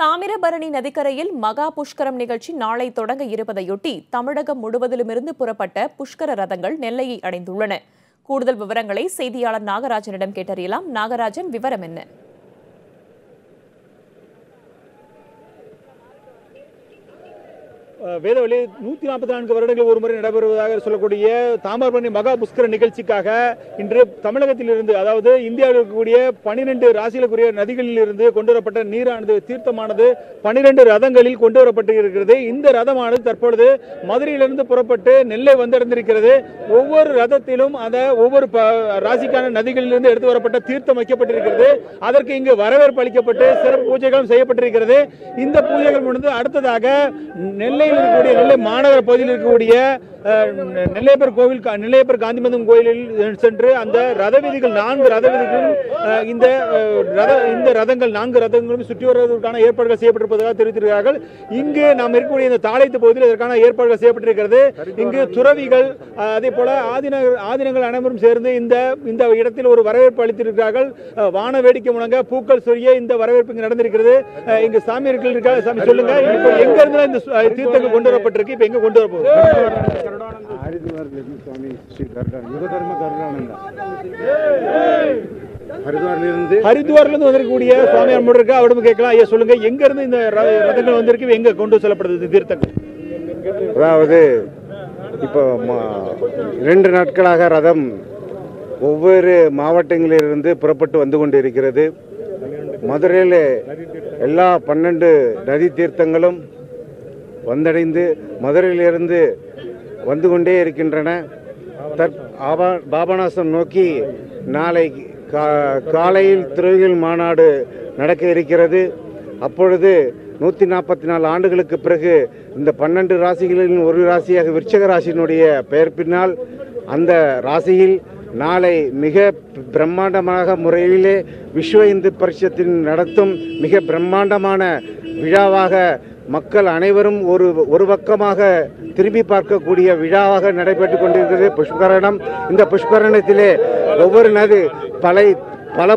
தாமிரபரணி நதிக்கரையில் மகா புஷ்கரம் நிகழ்ச்சி நாளை தொடங்க இருப்பதையொட்டி தமிழகம் முழுவதிலுமிருந்து புறப்பட்ட புஷ்கர ரதங்கள் நெல்லையை அடைந்துள்ளன. கூடுதல் விவரங்களை செய்தியாளர் நாகராஜனிடம் கேட்டறியலாம். நாகராஜன், விவரம் என்ன? வேதவழி 144 வருடங்கள் ஒருமுறை நடைபெறுவதாக சொல்லக்கூடிய தாமிரபரணி மகா புஷ்கர நிகழ்ச்சிக்காக இன்று தமிழகத்திலிருந்து, அதாவது இந்தியாவில் இருக்கக்கூடிய 12 ராசிகளுக்குரிய நதிகளில் இருந்து கொண்டு வரப்பட்ட நீரானது, தீர்த்தமானது 12 ரதங்களில் கொண்டு வரப்பட்டு இருக்கிறது. இந்த ரதமானது தற்பொழுது மதுரையிலிருந்து புறப்பட்டு நெல்லை வந்தடைந்திருக்கிறது. ஒவ்வொரு ரதத்திலும் ஒவ்வொரு ராசிக்கான நதிகளிலிருந்து எடுத்து வரப்பட்ட தீர்த்தம் வைக்கப்பட்டிருக்கிறது. அதற்கு இங்கு வரவேற்பு அளிக்கப்பட்டு சிறப்பு பூஜைகளும் செய்யப்பட்டிருக்கிறது. இந்த பூஜைகள் முடிந்து அடுத்ததாக நெல்லை மாநகர பகுதியில் இருக்கக்கூடிய நெல்லையப்பர் கோவில், நெல்லையப்பர் காந்திமந்தம் கோயிலில் சென்று அந்த ரத வீதிகள் 4 ரத வீதிகளும் இந்த ரதங்கள் 4 ரதங்களும் சுற்றி வருவதற்கான ஏற்பாடுகள் செய்யப்பட்டிருப்பதாக தெரிவித்திருக்கிறார்கள். இங்கு நாம் இருக்கக்கூடிய இந்த தாளைத்து பகுதியில் இதற்கான ஏற்பாடுகள் செய்யப்பட்டிருக்கிறது. இங்கு துறவிகள், அதே போல ஆதினங்கள் அனைவரும் சேர்ந்து இந்த இடத்தில் ஒரு வரவேற்பு அளித்திருக்கிறார்கள். வான வேடிக்கை முழங்க, பூக்கள் சொரிய இந்த வரவேற்பு இங்கு நடந்திருக்கிறது. இங்கு சாமியார்கள் இருக்காங்க. சாமி, சொல்லுங்க, இப்போ எங்க இருந்து இந்த தீர்த்தங்கள் கொண்டு வரப்பட்டிருக்கு, இப்ப எங்க கொண்டு வரப்போகுது? ஹரித்வார்ல இருந்து வந்திருக்கக்கூடிய சுவாமியார் மூடு இருக்கு, அவரிடம் கேட்கலாம். ஐயா, சொல்லுங்க, எங்க இருந்து இந்த ரதங்கள் வந்திருக்கு, எங்க கொண்டு செல்லப்படுது தீர்த்தங்கள்? அதாவது இப்போ 2 நாட்களாக ரதம் ஒவ்வொரு மாவட்டங்களிலிருந்து புறப்பட்டு வந்து கொண்டிருக்கிறது. மதுரையில் எல்லா 12 நதி தீர்த்தங்களும் வந்தடைந்து மதுரையிலிருந்து வந்து கொண்டே இருக்கின்றன. பாபநாசம் நோக்கி நாளை காலையில் துறவிகள் மாநாடு நடக்க இருக்கிறது. அப்பொழுது 144 ஆண்டுகளுக்கு பிறகு இந்த 12 ராசிகளின் ஒரு ராசியாக விருச்சிக ராசியினுடைய பெயர் பின்னால் அந்த ராசியில் நாளை மிக பிரம்மாண்டமாக முறையிலே விஸ்வ இந்து பரிஷத்தின் நடத்தும் மிக பிரம்மாண்டமான விழாவாக மக்கள் அனைவரும் ஒரு பக்கமாக திரும்பி பார்க்கக்கூடிய விழாவாக நடைபெற்றுக் கொண்டிருக்கிறது புஷ்கரணம். இந்த புஷ்கரணத்திலே ஒவ்வொரு நதி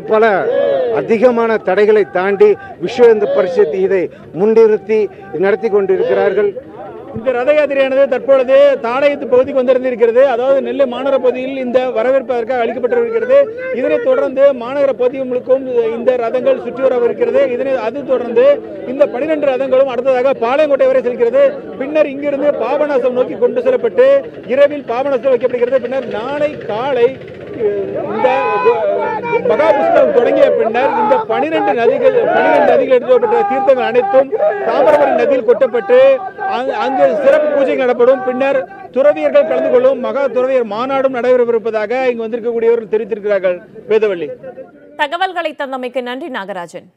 பல அதிகமான தடைகளை தாண்டி விஸ்வ இந்து பரிஷத் இதை முன்னிறுத்தி நடத்தி கொண்டிருக்கிறார்கள். இந்த ரத யாத்திரையானது தற்பொழுது தாளையத்து பகுதிக்கு வந்திருந்திருக்கிறது. அதாவது நெல்லை மாநகர பகுதியில் இந்த வரவேற்பு அதற்காக அளிக்கப்பட்டிருக்கிறது. இதனைத் தொடர்ந்து மாநகர பகுதிகளுக்கும் இந்த ரதங்கள் சுற்றி வரவிருக்கிறது. அது தொடர்ந்து இந்த 12 ரதங்களும் அடுத்ததாக பாளையங்கோட்டை வரை செல்கிறது. பின்னர் இங்கிருந்து பாபநாசம் நோக்கி கொண்டு செல்லப்பட்டு இரவில் பாபநாசம் வைக்கப்படுகிறது. பின்னர் நாளை காலை இந்த மகா புஷ்கரம் தொடங்கிய பின்னர் இந்த 12 நதிகள் எடுக்கப்பட்ட தீர்த்தங்கள் அனைத்தும் தாமிரபரணி நதியில் கொட்டப்பட்டு அங்கு சிறப்பு பூஜைகள் நடப்படும். பின்னர் துறவியர்கள் கலந்து கொள்ளும் மகா துறவியர் மாநாடும் நடைபெறவிருப்பதாக இங்கு வந்திருக்கக்கூடியவர்கள் தெரிவித்திருக்கிறார்கள். வேதவள்ளி, தகவல்களை தந்தமைக்கு நன்றி நாகராஜன்.